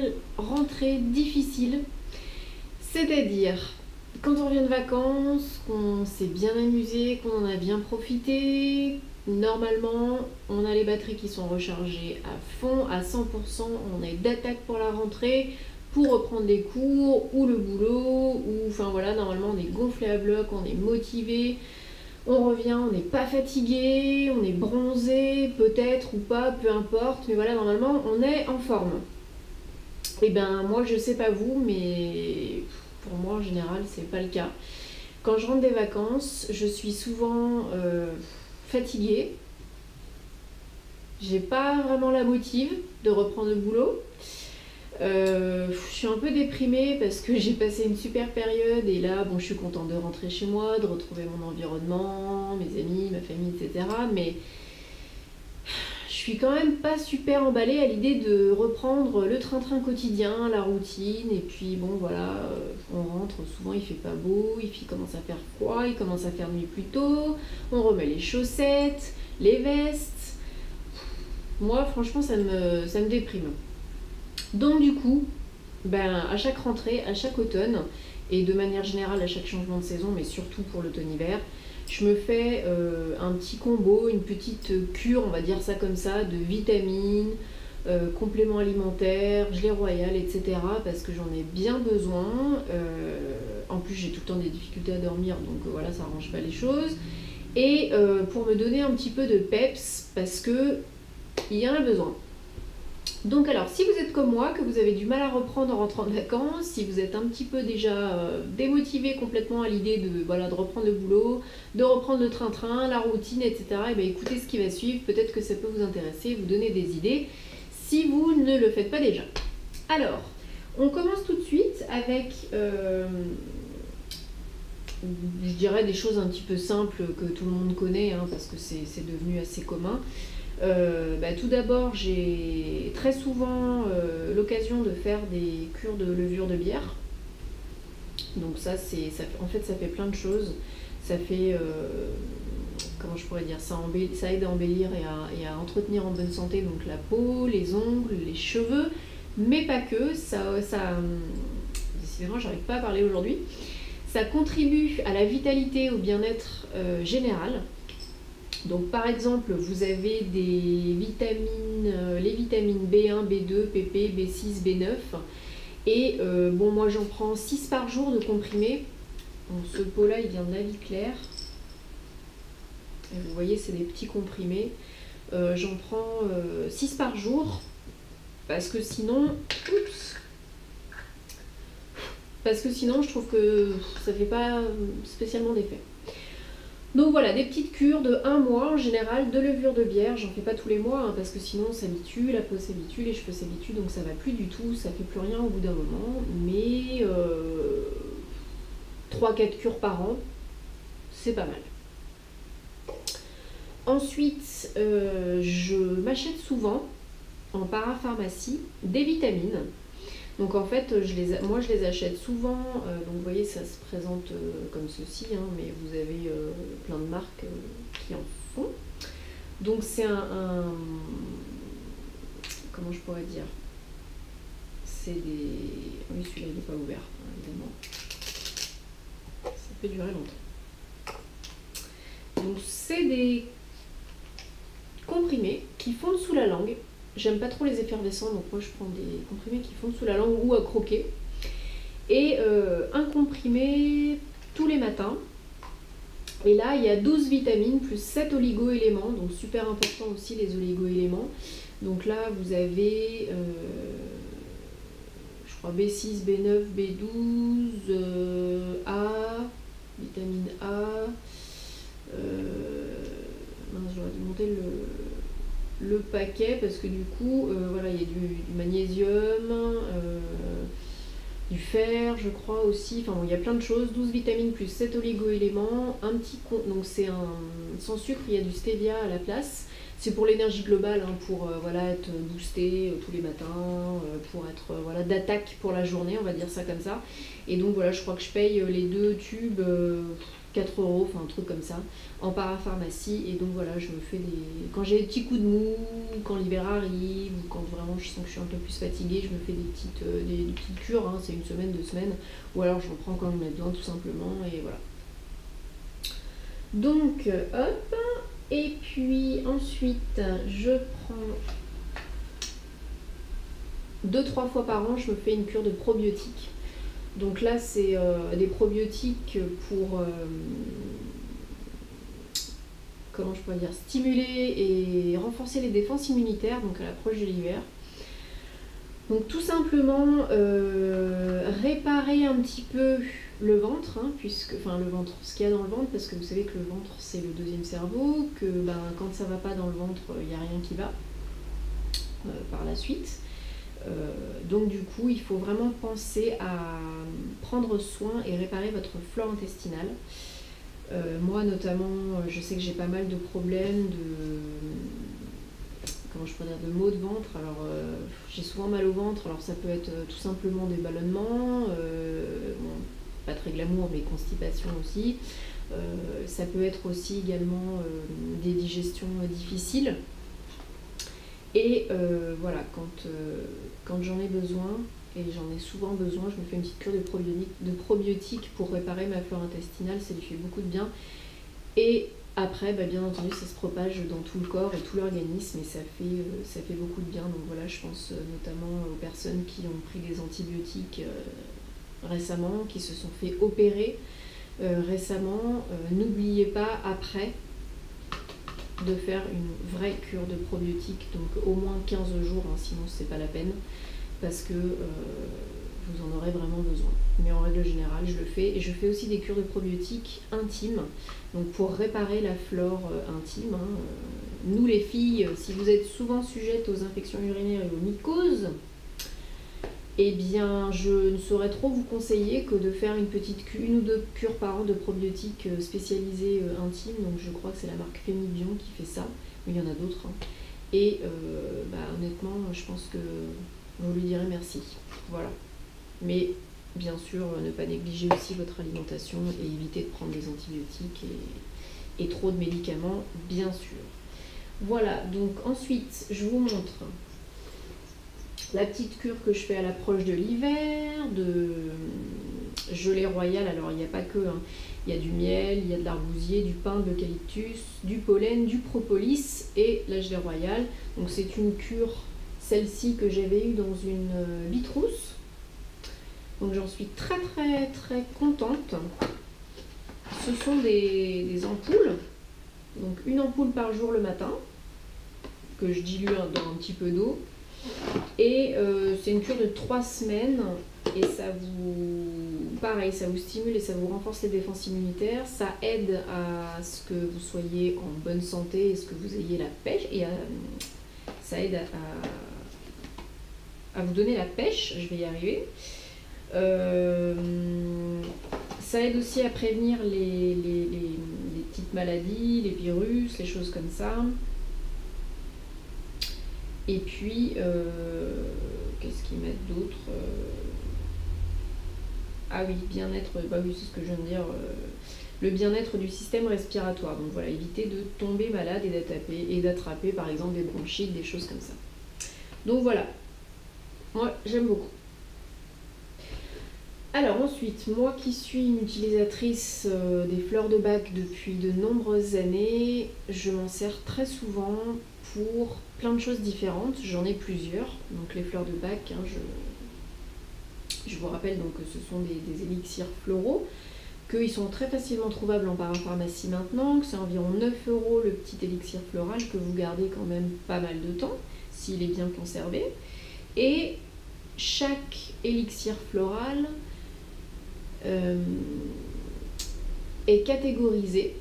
s'appelle rentrée difficile. C'est-à-dire, quand on revient de vacances, qu'on s'est bien amusé, qu'on en a bien profité, normalement, on a les batteries qui sont rechargées à fond, à 100%, on est d'attaque pour la rentrée, pour reprendre les cours ou le boulot, ou enfin voilà, normalement on est gonflé à bloc, on est motivé, on revient, on n'est pas fatigué, on est bronzé, peut-être ou pas, peu importe, mais voilà, normalement on est en forme. Et ben moi je sais pas vous, mais pour moi en général c'est pas le cas. Quand je rentre des vacances, je suis souvent fatiguée, j'ai pas vraiment la motive de reprendre le boulot. Je suis un peu déprimée parce que j'ai passé une super période et là, bon, je suis contente de rentrer chez moi, de retrouver mon environnement, mes amis, ma famille, etc. Mais je suis quand même pas super emballée à l'idée de reprendre le train-train quotidien, la routine. Et puis bon, voilà, on rentre, souvent il fait pas beau, il commence à faire froid, il commence à faire nuit plus tôt, on remet les chaussettes, les vestes. Moi, franchement, ça me déprime. Donc du coup, ben, à chaque rentrée, à chaque automne, et de manière générale à chaque changement de saison, mais surtout pour l'automne-hiver, je me fais un petit combo, une petite cure, on va dire ça comme ça, de vitamines, compléments alimentaires, gelée royale, etc. Parce que j'en ai bien besoin. En plus, j'ai tout le temps des difficultés à dormir, donc voilà, ça arrange pas les choses. Et pour me donner un petit peu de peps, parce que il y en a besoin. Donc alors, si vous êtes comme moi, que vous avez du mal à reprendre en rentrant de vacances, si vous êtes un petit peu déjà démotivé complètement à l'idée de, voilà, de reprendre le boulot, de reprendre le train-train, la routine, etc., et bien écoutez ce qui va suivre, peut-être que ça peut vous intéresser, vous donner des idées, si vous ne le faites pas déjà. Alors, on commence tout de suite avec, je dirais, des choses un petit peu simples que tout le monde connaît, hein, parce que c'est devenu assez commun. Tout d'abord, j'ai très souvent l'occasion de faire des cures de levure de bière. Donc en fait, ça fait plein de choses. Ça fait, comment je pourrais dire, ça aide à embellir et à entretenir en bonne santé donc la peau, les ongles, les cheveux, mais pas que. Décidément, j'arrive pas à parler aujourd'hui. Ça contribue à la vitalité, au bien-être général. Donc par exemple, vous avez des vitamines, les vitamines B1, B2, PP, B6, B9. Et bon, moi j'en prends 6 par jour de comprimés. Donc, ce pot-là, il vient de La Vie Claire. Et vous voyez, c'est des petits comprimés. J'en prends 6 par jour. Parce que sinon... Parce que sinon, je trouve que ça fait pas spécialement d'effet. Donc voilà, des petites cures de 1 mois en général de levure de bière. J'en fais pas tous les mois hein, parce que sinon on s'habitue, la peau s'habitue, les cheveux s'habituent, donc ça va plus du tout, ça fait plus rien au bout d'un moment. Mais 3-4 cures par an, c'est pas mal. Ensuite, je m'achète souvent en parapharmacie des vitamines. Donc en fait, moi je les achète souvent, donc vous voyez ça se présente comme ceci, hein, mais vous avez plein de marques qui en font. Donc c'est comment je pourrais dire, c'est des... Oui, celui-là il n'est pas ouvert, hein, évidemment. Ça peut durer longtemps. Donc c'est des comprimés qui fondent sous la langue. J'aime pas trop les effervescents, donc moi je prends des comprimés qui fondent sous la langue ou à croquer. Et un comprimé tous les matins. Et là, il y a 12 vitamines plus 7 oligo-éléments, donc super important aussi les oligo-éléments. Donc là, vous avez, je crois, B6, B9, B12, A, vitamine A. J'aurais dû monter le paquet parce que du coup voilà, il y a du magnésium, du fer je crois aussi, enfin bon, il y a plein de choses, 12 vitamines plus 7 oligo-éléments, donc c'est sans sucre, il y a du stevia à la place, c'est pour l'énergie globale, hein, pour voilà, être boosté tous les matins, pour être voilà, d'attaque pour la journée, on va dire ça comme ça. Et donc voilà, je crois que je paye les 2 tubes 4 euros, enfin un truc comme ça, en parapharmacie. Et donc voilà, je me fais des... Quand j'ai des petits coups de mou, quand l'hiver arrive, ou quand vraiment je sens que je suis un peu plus fatiguée, je me fais des petites cures, hein, c'est 1 semaine, 2 semaines, ou alors j'en prends quand j'en ai besoin tout simplement, et voilà. Donc hop, et puis ensuite je prends 2-3 fois par an, je me fais une cure de probiotiques. Donc là, c'est des probiotiques pour, comment je pourrais dire, stimuler et renforcer les défenses immunitaires, donc à l'approche de l'hiver. Donc tout simplement réparer un petit peu le ventre, hein, le ventre, ce qu'il y a dans le ventre, parce que vous savez que le ventre c'est le deuxième cerveau, que quand ça va pas dans le ventre, il n'y a rien qui va par la suite. Donc du coup, il faut vraiment penser à prendre soin et réparer votre flore intestinale. Moi notamment, je sais que j'ai pas mal de problèmes de maux de ventre. Alors j'ai souvent mal au ventre, alors ça peut être tout simplement des ballonnements, pas très glamour, mais constipation aussi. Ça peut être aussi également des digestions difficiles. Et voilà, quand j'en ai besoin, et j'en ai souvent besoin, je me fais une petite cure de probiotiques pour réparer ma flore intestinale, ça lui fait beaucoup de bien. Et après, bien entendu, ça se propage dans tout le corps et tout l'organisme, et ça fait beaucoup de bien. Donc voilà, je pense notamment aux personnes qui ont pris des antibiotiques récemment, qui se sont fait opérer récemment. N'oubliez pas, après, de faire une vraie cure de probiotiques, donc au moins 15 jours, hein, sinon c'est pas la peine, parce que vous en aurez vraiment besoin. Mais en règle générale, je le fais. Et je fais aussi des cures de probiotiques intimes, donc pour réparer la flore intime. Hein. Nous les filles, si vous êtes souvent sujettes aux infections urinaires et aux mycoses, eh bien je ne saurais trop vous conseiller que de faire une ou deux cures par an de probiotiques spécialisés intimes. Donc je crois que c'est la marque Fémibion qui fait ça, mais il y en a d'autres. Hein. Et honnêtement, je pense que vous lui direz merci. Voilà. Mais bien sûr, ne pas négliger aussi votre alimentation et éviter de prendre des antibiotiques et trop de médicaments, bien sûr. Voilà, donc ensuite, je vous montre la petite cure que je fais à l'approche de l'hiver, de gelée royale. Alors il n'y a pas que, hein. Il y a du miel, il y a de l'argousier, du pin, de l'eucalyptus, du pollen, du propolis et la gelée royale. Donc c'est une cure, celle-ci que j'avais eue dans une Vitrousse. Donc j'en suis très très très contente. Ce sont des ampoules, donc une ampoule par jour le matin, que je dilue dans un petit peu d'eau. Et c'est une cure de 3 semaines et ça vous stimule et ça vous renforce les défenses immunitaires. Ça aide à ce que vous soyez en bonne santé et ce que vous ayez la pêche. Et ça aide à vous donner la pêche, je vais y arriver. Ça aide aussi à prévenir les petites maladies, les virus, les choses comme ça. Et puis, qu'est-ce qu'ils mettent d'autre Ah oui, bien-être, oui, c'est ce que je viens de dire, le bien-être du système respiratoire. Donc voilà, éviter de tomber malade et d'attraper par exemple des bronchites, des choses comme ça. Donc voilà, moi j'aime beaucoup. Alors ensuite, moi qui suis une utilisatrice des fleurs de bac depuis de nombreuses années, je m'en sers très souvent pour plein de choses différentes. J'en ai plusieurs. Donc les fleurs de bac, hein, je vous rappelle donc que ce sont des élixirs floraux, qu'ils sont très facilement trouvables en parapharmacie maintenant, que c'est environ 9 € le petit élixir floral que vous gardez quand même pas mal de temps, s'il est bien conservé. Et chaque élixir floral est catégorisé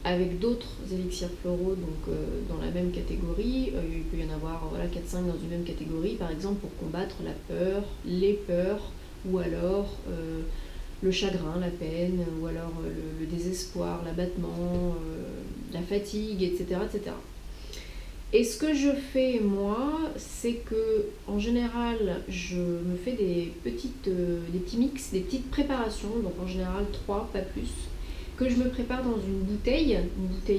avec d'autres élixirs floraux donc, dans la même catégorie. Il peut y en avoir 4-5 dans une même catégorie, par exemple pour combattre la peur, les peurs, ou alors le chagrin, la peine, ou alors le désespoir, l'abattement, la fatigue, etc., etc. Et ce que je fais moi, c'est que en général, je me fais des petits mix, des petites préparations, donc en général 3, pas plus. que je me prépare dans une bouteille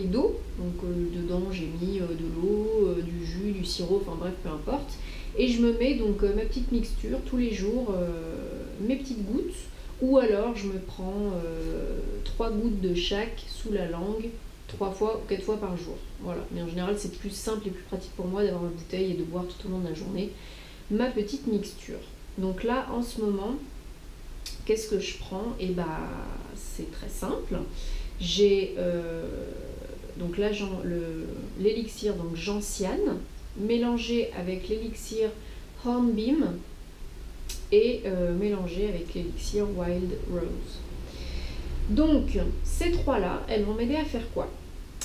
d'eau. Donc dedans j'ai mis de l'eau, du jus, du sirop, enfin bref, peu importe. Et je me mets donc ma petite mixture tous les jours, mes petites gouttes. Ou alors je me prends 3 gouttes de chaque sous la langue, 3 fois ou 4 fois par jour. Voilà. Mais en général c'est plus simple et plus pratique pour moi d'avoir ma bouteille et de boire tout au long de la journée ma petite mixture. Donc là en ce moment, qu'est-ce que je prends? Et bah c'est très simple. J'ai donc là l'élixir donc gentiane mélangé avec l'élixir hornbeam et mélangé avec l'élixir wild rose. Donc ces trois-là, elles vont m'aider à faire quoi?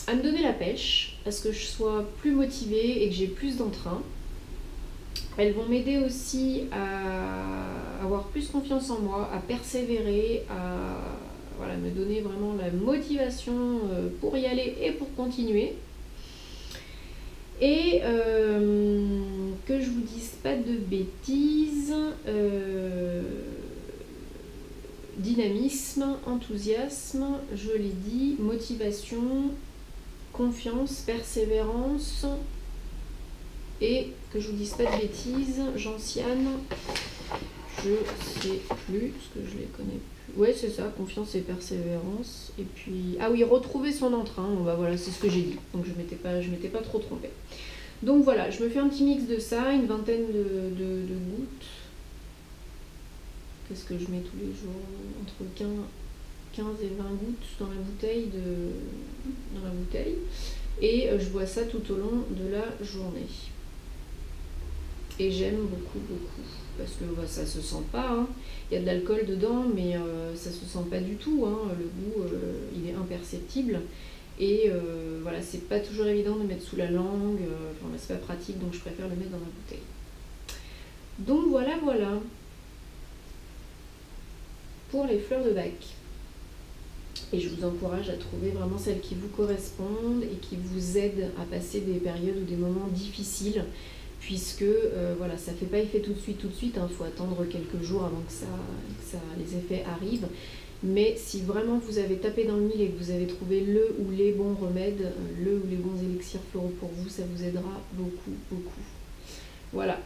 À me donner la pêche, à ce que je sois plus motivée et que j'ai plus d'entrain. Elles vont m'aider aussi à avoir plus confiance en moi, à persévérer, à voilà, me donner vraiment la motivation pour y aller et pour continuer. Et que je vous dise pas de bêtises, dynamisme, enthousiasme, je l'ai dit, motivation, confiance, persévérance, et que je vous dise pas de bêtises, gentiane, je sais plus, parce que je les connais plus. Ouais, c'est ça, confiance et persévérance. Et puis, ah oui, retrouver son entrain, bon, bah voilà, c'est ce que j'ai dit, donc je m'étais pas trop trompée. Donc voilà, je me fais un petit mix de ça, une vingtaine de gouttes. Qu'est-ce que je mets tous les jours? Entre 15 et 20 gouttes dans la bouteille. Et je bois ça tout au long de la journée. Et j'aime beaucoup, parce que bah, ça se sent pas, hein. Il y a de l'alcool dedans, mais ça se sent pas du tout, hein. Le goût, il est imperceptible. Et voilà, c'est pas toujours évident de mettre sous la langue, enfin, c'est pas pratique, donc je préfère le mettre dans ma bouteille. Donc voilà, pour les fleurs de bac. Et je vous encourage à trouver vraiment celles qui vous correspondent et qui vous aident à passer des périodes ou des moments difficiles, puisque voilà, ça fait pas effet tout de suite, hein. Faut attendre quelques jours avant que les effets arrivent. Mais si vraiment vous avez tapé dans le mille et que vous avez trouvé le ou les bons remèdes, le ou les bons élixirs floraux pour vous, ça vous aidera beaucoup. Voilà.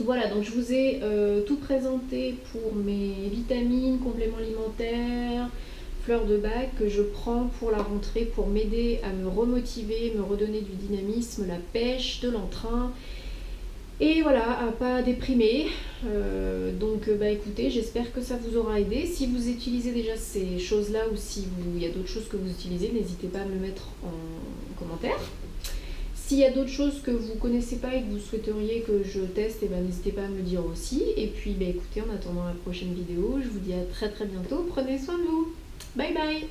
Voilà, donc je vous ai tout présenté pour mes vitamines, compléments alimentaires, fleurs de bac que je prends pour la rentrée pour m'aider à me remotiver, me redonner du dynamisme, la pêche, de l'entrain. Et voilà, à pas déprimer. Donc bah écoutez, j'espère que ça vous aura aidé. Si vous utilisez déjà ces choses-là ou si il y a d'autres choses que vous utilisez, n'hésitez pas à me le mettre en commentaire. S'il y a d'autres choses que vous ne connaissez pas et que vous souhaiteriez que je teste, eh ben, n'hésitez pas à me le dire aussi. Et puis bah écoutez, en attendant la prochaine vidéo, je vous dis à très bientôt. Prenez soin de vous. Bye bye.